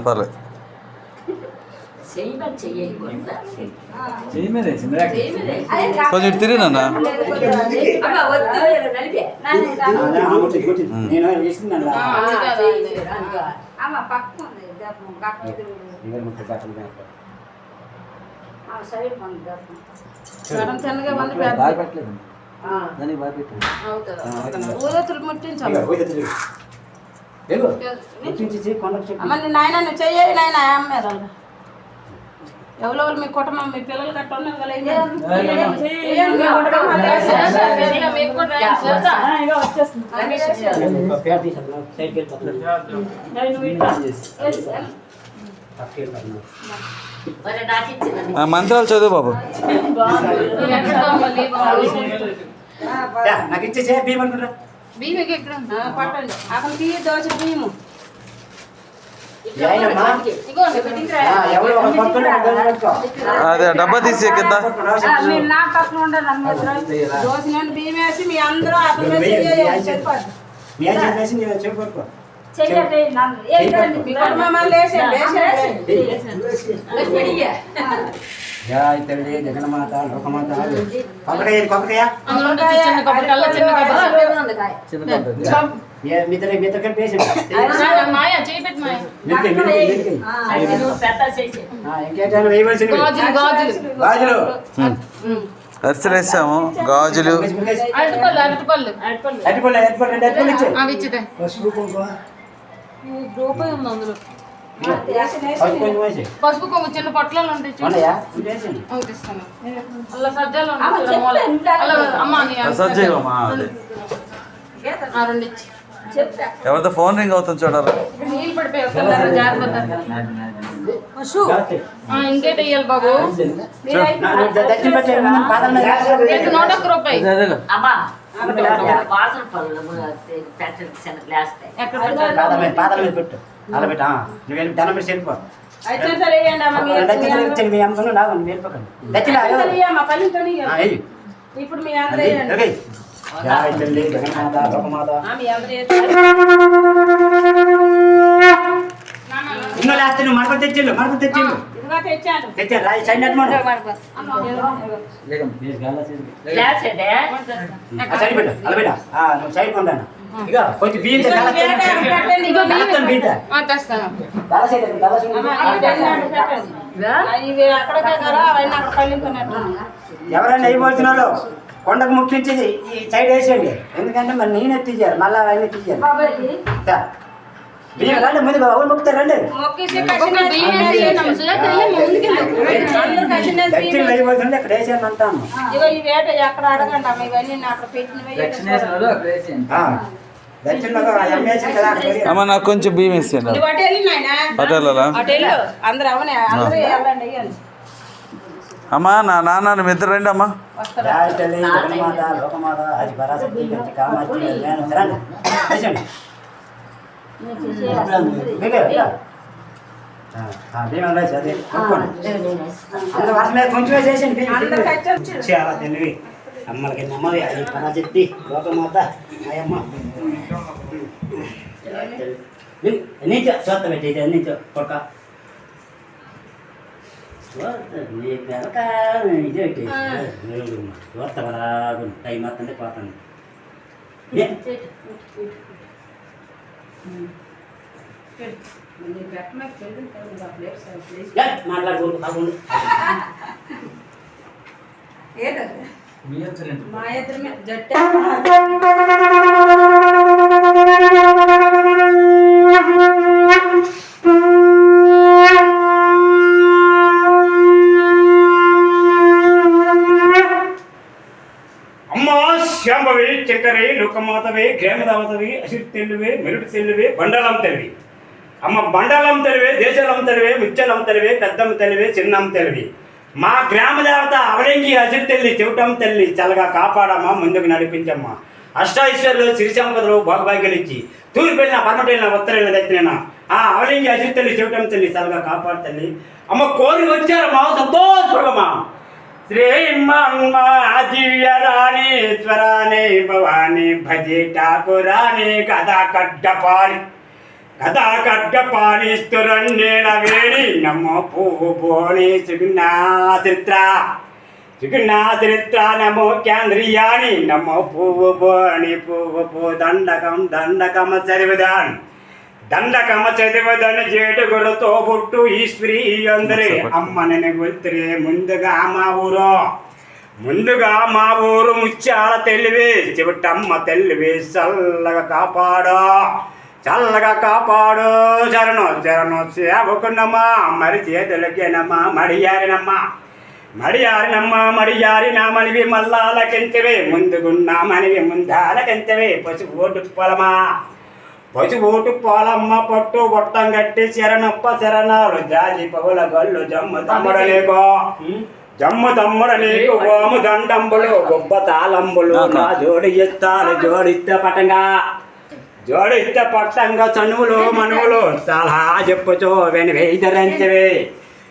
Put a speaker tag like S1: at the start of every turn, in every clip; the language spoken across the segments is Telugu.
S1: పర్లేదు. కొంచెం తిరిగినా
S2: నాయన నువ్వు చెయ్యి నాయన అమ్మారు ఎవరో మీ కుటుంబం మీ పిల్లలు కట్ట ఉన్నారు
S1: మంత్రాలు చదువు బాబు.
S3: నాకు ఇచ్చేసే బియ్యం అనుకుంటా
S2: పట్టండి అక్కడ బియ్యం దోశ బియ్యము
S1: అదే డబ్బా తీసి కింద
S2: నా పక్కన ఉండదు దోశ నేను బియ్యం వేసి మీ అందరూ అక్కడ
S3: జగన్మాత లోకమాత
S1: అరిసెలు వేసాము, గాజులు,
S2: పసుపు కొంగు చిన్న పొట్లాలు ఉంటాయి
S1: ఎవరితో ఫోన్ రింగ్ అవుతుంది చూడాలి.
S2: నీళ్ళు పడిపోయారు ఇంకేట ఇయ్యాలి బాబు 101 రూపాయి
S3: పెట్టు అలా పెట్టా నువ్వు ధనం పెట్టి వెళ్ళిపో
S2: ఇప్పుడు మీ
S3: నువ్వు మరప తెచ్చిళ్ళు తెచ్చారు సైడ్ సైడ్ పెట్టు అలా పెట్టా నువ్వు సైడ్ కొంటాను ఇక కొంచెం బియ్యం ఎవరైనా అయిపోతున్నారు కొండకు ముట్టించి ఈ సైడ్ వేసేయండి, ఎందుకంటే మరి నేను ఎత్తిచ్చారు మళ్ళీ అవన్నీ ఎత్తిచ్చారు బియ్యం రండి ముందుగా ఎవరు మొక్కుతారు రండి అయిపోతుంది అక్కడ వేసాను అంటాను.
S1: అమ్మ నాకు కొంచెం బియ్యం వేసేయండి. అమ్మా నా నాన్న మీ ఇద్దరు రండి అమ్మా.
S3: కొంచెం వేసేసండి చాలా తెలివి అమ్మలకి నమ్మవి అది పరాశక్తి లోకమాత అయ్యమ్మ నీచో చూస్తా పెట్టి నీచో కొక్క ఇదే చూస్తా కదా టైం వస్తుంది పోతుంది మాట్లాడుకుంటూ కాకుండా
S2: మా ఇద్దరమే జట్ట
S3: శాంభవి చక్కరి లోకమాతవే గ్రామదావతవి అసితెల్లువే మెరుడు తెల్లువే బండాలం తెలివి అమ్మ బండాలం తెలివే దేశాలం తెలివే ముత్యాలం తెలివే పెద్దమ్మ తెలివే చిన్నమ్మ తెలివి మా గ్రామ దేవత అవలంగి అసితెల్లి చెవిటమ్మ తల్లి చల్లగా కాపాడమ్మా ముందుకు నడిపించమ్మా అష్టాయిశ్వర్లు సిరిసంపదలు భోగభాగ్యాలు ఇచ్చి తూర్పు వెళ్ళిన పర్మట వెళ్ళిన ఉత్తరైన దక్షిణ ఆ అవలంగి అసితెల్లి చెవిటమ్మ తల్లి చల్లగా కాపాడు తల్లి అమ్మ కోరి వచ్చారమ్మా సంతోషపడమ్మా శ్రీమన్మా దివ్యరాణీశ్వరాణి భవాని భజే ఠాకురాణి కథా కడ్డపాడి కథ కట్ట పాలిస్తురన్నేల వేణి నమ్మ పువ్వు పోని సుగుణా చరిత్ర నమో కేంద్రియాని నమ్మ పువ్వు పోని పువ్వు పో దండకమ చదివదాన్ జేటుగులతో పుట్టు ఈశ్వరి అందరి అమ్మనని గుర్తురే ముందుగా మా ఊరు ముత్యాల తెలివి చెవిటమ్మ తెలివి చల్లగా కాపాడు చరణు సేవకున్నమ్మా మరి చేతులకేనమ్మా మడియారి నా మనివి మల్లాలకెంతవే ముందుగున్నా మనివి ముందాలకెంతవే పసుపు పోలమ్మ పట్టు బొట్టం కట్టి శరణాలు జాజి పవుల గల్లు జమ్ము తమ్ముడ నీకు గోము దండంబులు గొప్ప తాళంబులు నా జోడిస్తే పట్టంగా చనువులు మనువులు సలహా చెప్పుచో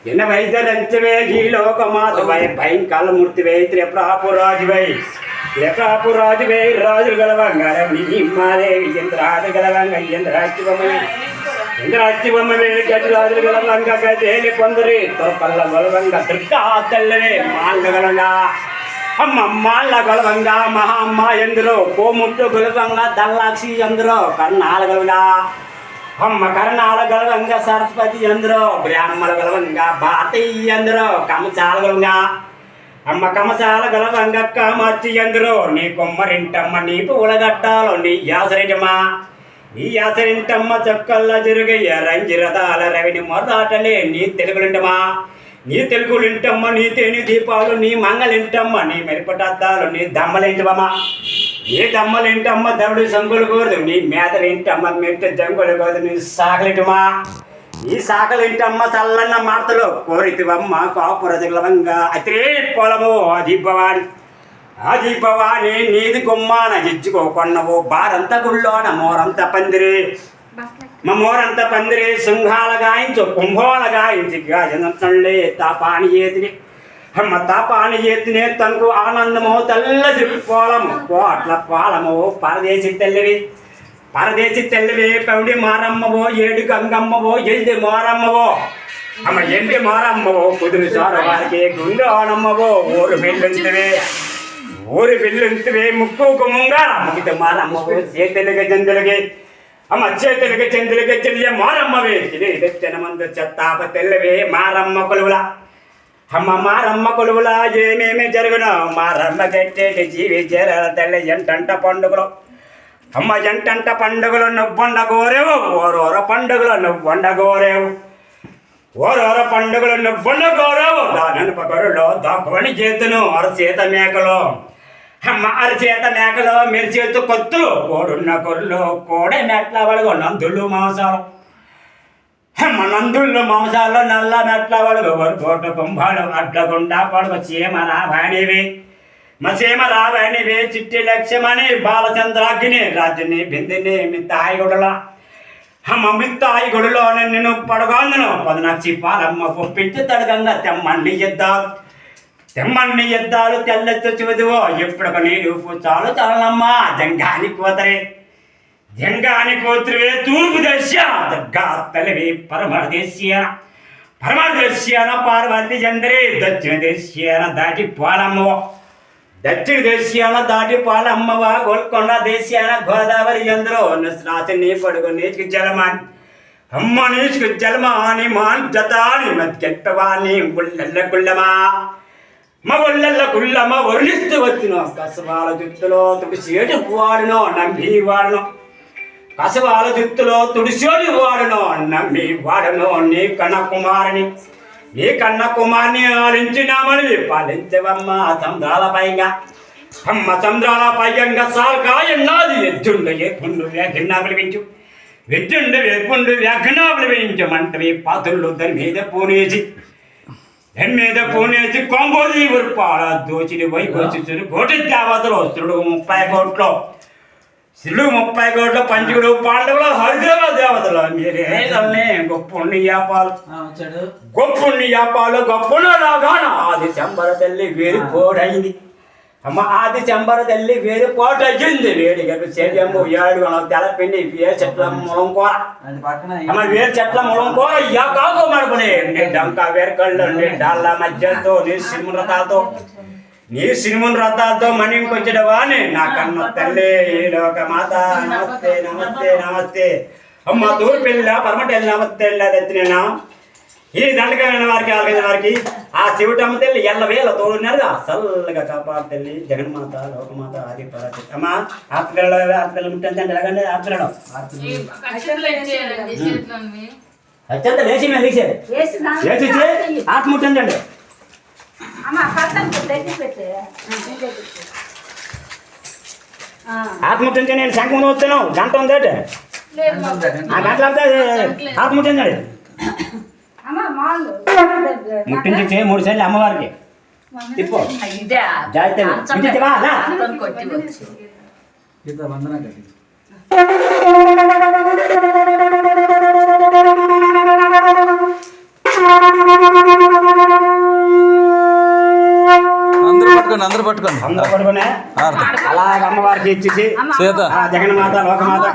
S3: వెనవైదరంచవే ఈ లోకమాతవై భయంకాలమూర్తివై త్రిపురాపురాజువై రాజులు గలవంగా మాదేవి ఇంద్రాజు గలవంగా ఇంద్రాచివమ్మవే గజరాజులు గలవంగా గజేలి పొందరి తొరపల్ల గలవంగా దుర్గా తల్లవే మాళ్ళ గొలవంగా మహామ్మ ఎందరో కోముట్టు గొలవంగా దల్లాక్షి ఎందరో కర్ణాల గలవంగా కర్ణాల గలవంగా సరస్వతి ఎందరో బ్రాహ్మణ గలవంగా భారతీ ఎందరో కమచాల గలవంగా కమసాల గలవంగా కామార్చి ఎందరో నీ కొమ్మరింటమ్మ నీ పూలగట్టాలో నీ యాసరింటమ్మ చొక్కల్లా జరుగయ్య రంజిరథాల రవిని మొదటలే నీ తెలుగులింటమ్మ నీ తేని దీపాలు నీ మంగలింటమ్మ నీ మెరుపటద్దాలు నీ దమ్మలింటమ్మ దవుడు సంగులు కోరదు నీ మేదలింటమ్మ మెట్ట జంగులు కోరదు నీ సాకలింటమ్మ చల్లన్న మాటలు కోరితివమ్మ కాపురదిగలవంగా అతిరే పొలము ఆదిపవాని నీది కొమ్మాన జిజ్జుకోకొన్నవు బారంత గుళ్ళోన మోరంత పందిరి సింహాల గాయించు కుంభోల గాయించి గాజనల్లే తాపాని చేతినే తనకు ఆనందమో తెల్లసి పోట్ల పాలమో పరదేశి తెల్లివి పౌడి మారమ్మవో ఏడు గంగమ్మవో ఎల్ది మారమ్మవో ఎండి మారమ్మవో కుదురు సార వారికి గుండె ఆనమ్మవో ఊరి బిల్లుంటివే ముక్కు ముంగార ముగిత మారమ్మవో చేతులకి చందులకి చెల్లి మారమ్మవే తెచ్చనమందు చెత్తాప తెల్లవే మారమ్మ కొలువుల ఏమేమి జరుగును మారమ్మ గట్టేటి జీవి చేరాల తెల్ల ఎంటంట పండుగలు నువ్వండ గోరేవు ఓరోర పండుగలు నువ్వండ గోరేవు దాననుప గొర్రెలో దాక్కుని చేతును అరచేత మేకలో మీరు చేతు కొత్తులు కోడున్న గొర్రెలు కోడే మెట్ల వడుగు నందుళ్ళు మాంసాలు నల్ల మెట్ల వడుగు కోట కుంభాలు అడ్లగుండా పడుగు చీమ రావాణివే చిట్టి లక్ష్యమని బాలచంద్రాగ్ని రాజుని బిందిని మిత్తాయి గుడిలో నిన్ను పడగొందును పదనక్షి పాలమ్మ పొప్పించి తడగంగా తెమ్మన్ని ఎద్దాలు తెల్లెత్తు చూదువో ఎప్పుడొక నీరు చాలు చాలమ్మా జంగాని కోతురువే తూర్పు దశ్య దుర్గా తల్లివి పరమదేశ్యాన పార్వతి చంద్రి దక్షిణ దేశ్యాన దాటి పాలమ్మవా గోల్కొండ దేశ్యాన గోదావరి చంద్రో నాశని పడుగు నీచుకు జలమాని అమ్మ నీచుకు జలమాని మాన్ జతాని మధ్యవాణి గుళ్ళ కుళ్ళమా వర్ణిస్తూ వచ్చిన కసవాల జుత్తులో తుడిసేటి వాడునో నమ్మి వాడును కసవాల జుత్తులో తుడిసేటి వాడునో నమ్మి వాడునో నీ కన్న కుమారిని ఆలించినామని పాలించవమ్మ సంద్రాల పైగా సాల్కా ఎన్నాది ఎద్దుండు వేపుండు వ్యాఘ్నా పిలిపించు మంటవి పాతుళ్ళు దాని మీద పూనేసి కొంబోది ఉరుపాడ దోచిని వైకోచుడు కోటి దేవతలు శివుడు 30 కోట్ల పంచుకుడు పాండవులు హరిదేవ దేవతలు మీరే గొప్ప యాపాలు గొప్ప రాగాన ఆది శంబర తల్లి వేరు కోడైంది అమ్మ ఆది చెంబర తల్లి వేరు పోట అయ్యింది వేడి గట్టు చేద్దాము ఏడు తెలపిండి వేరు చెట్ల ములం కూర అమ్మ వేరు చెట్ల ములం కూర కాకు మడుపుని డంకా వేరు కళ్ళు డాళ్ళ మధ్యతో నీ సినిమన్ రథాలతో మనీ కొంచెం వాణి నా కన్న తల్లి లోక మాత నమస్తే నమస్తే నమస్తే అమ్మ తూరు పిల్ల పరమటెల్లి నమస్తే దత్తినేనా ఈ దండకమైన వారికి ఆలకైన వారికి ఆ శివుటమ్మ తల్లి ఎల్లవేళ తోడున్నారు అసలుగా కాపాడు తల్లి జగన్మాత లోకమాత ఆది పరాశక్తి అమ్మ ఆత్మపిల్లలు ముట్టంటే ఎలాగండి ఆత్మపిల్లడం అత్యంత లేచి మేము లేచి ఆత్మ ముట్టండి ఆత్మహత్య నేను శంఖం వస్తాను గంట ఉంది ఆ గంటలు అంతా ఆత్మహత్య ముట్టించి 3 సార్లు అమ్మవారికి తిప్పు
S1: అందరూ పట్టుకోండి
S3: అలాగ అమ్మవారికి ఇచ్చేసి జగన్మాత లోకమాత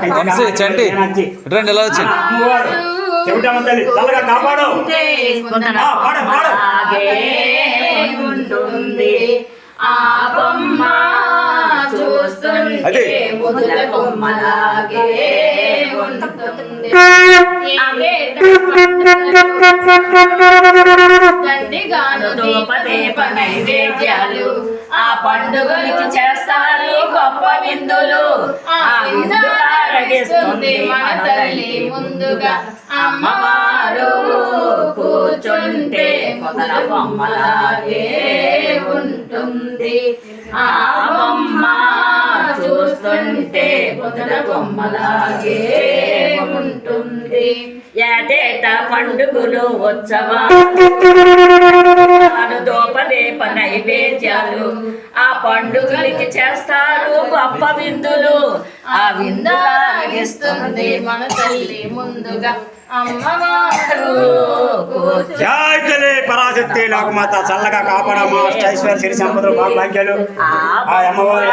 S1: చంటి రండి ఎలా వచ్చి
S3: చెబుతామ తల్లి చల్లగా కాపాడు
S2: అదే నైవేద్యాలు ఆ పండుగలకి చేస్తారు గొప్ప విందులు ఆ విందులు ఆరగిస్తుంది మన తల్లి ముందుగా అమ్మవారు కూర్చుంటే మొదల బొమ్మలాగే ఉంటుంది ఆ బొమ్మ చూస్తుంటే మొదల బొమ్మలాగే ఉంటుంది ఏటేటా పండుగలు ఉత్సవాలు దోపదీప నైవేద్యాలు ఆ పండుగలకి చేస్తారు గొప్ప విందులు ఆ విందులాగిస్తుంది మన తల్లి ముందుగా అమ్మవారు
S3: జై తల్లి పరాశక్తి లోకమాత చల్లగా కాపాడమ్మా అష్టైశ్వర్య సిరి సంపదలు భాగ్యాలు ఆ అమ్మవారు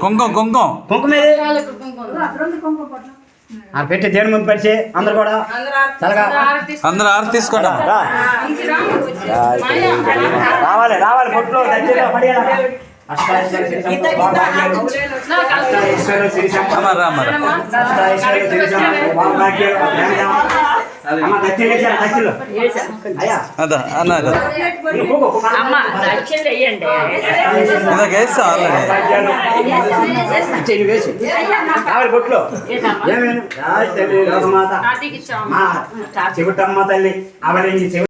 S3: కుంకుమ పెట్టి దేవుని ముందు పరిచి అందరు కూడా చల్లగా
S1: అందరూ ఆర్తి తీసుకోండి
S3: రావాలి రావాలి పొట్లు చెబుతమ్మ తల్లి ఆవిడ